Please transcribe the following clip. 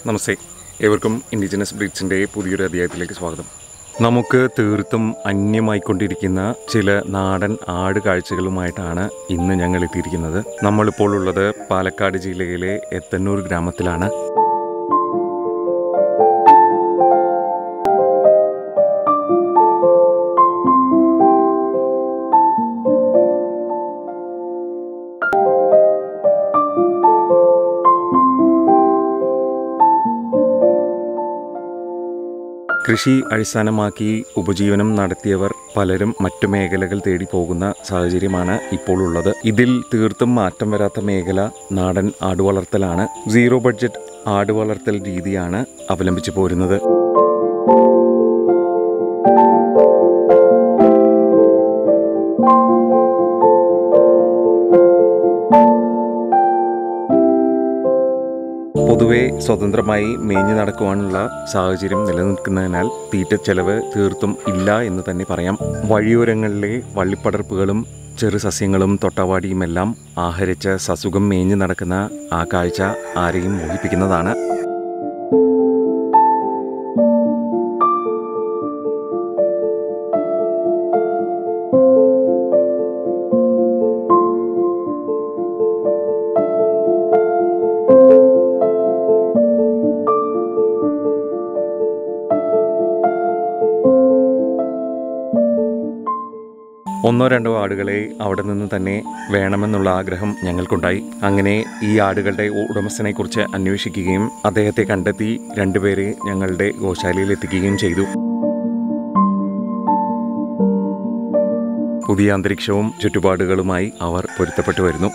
നമസ്തേ, ഏവർക്കും ഇൻഡിജിനസ് ബ്രീഡ്സിൻ്റെ പുതിയൊരു അധ്യായത്തിലേക്ക് സ്വാഗതം. നമുക്ക് തീർത്തും അന്യമായിക്കൊണ്ടിരിക്കുന്ന ചില നാടൻ ആട് കാഴ്ചകളുമായിട്ടാണ് ഇന്ന് ഞങ്ങൾ എത്തിയിരിക്കുന്നത്. നമ്മളിപ്പോൾ ഉള്ളത് പാലക്കാട് ജില്ലയിലെ എത്തന്നൂർ ഗ്രാമത്തിലാണ്. കൃഷി അടിസ്ഥാനമാക്കി ഉപജീവനം നടത്തിയവർ പലരും മറ്റു മേഖലകൾ തേടി പോകുന്ന സാഹചര്യമാണ് ഇപ്പോൾ ഉള്ളത്. ഇതിൽ തീർത്തും മാറ്റം വരാത്ത മേഖല നാടൻ ആടുവളർത്തലാണ്. സീറോ ബഡ്ജറ്റ് ആടുവളർത്തൽ രീതിയാണ് അവലംബിച്ചു പോരുന്നത്. പൊതുവെ സ്വതന്ത്രമായി മേഞ്ഞു നടക്കുവാനുള്ള സാഹചര്യം നിലനിൽക്കുന്നതിനാൽ തീറ്റച്ചെലവ് തീർത്തും ഇല്ല എന്ന് തന്നെ പറയാം. വഴിയോരങ്ങളിലെ വള്ളിപ്പടർപ്പുകളും ചെറു സസ്യങ്ങളും തൊട്ടാവാടിയുമെല്ലാം ആഹരിച്ച് സസുഖം മേഞ്ഞു നടക്കുന്ന ആ കാഴ്ച ആരെയും മോഹിപ്പിക്കുന്നതാണ്. ഒന്നോ രണ്ടോ ആടുകളെ അവിടെ നിന്ന് തന്നെ വേണമെന്നുള്ള ആഗ്രഹം ഞങ്ങൾക്കുണ്ടായി. അങ്ങനെ ഈ ആടുകളുടെ ഉടമസ്ഥനെക്കുറിച്ച് അന്വേഷിക്കുകയും അദ്ദേഹത്തെ കണ്ടെത്തി രണ്ടുപേരെ ഞങ്ങളുടെ ഗോശാലയിൽ എത്തിക്കുകയും ചെയ്തു. പുതിയ അന്തരീക്ഷവും ചുറ്റുപാടുകളുമായി അവർ പൊരുത്തപ്പെട്ടു വരുന്നു.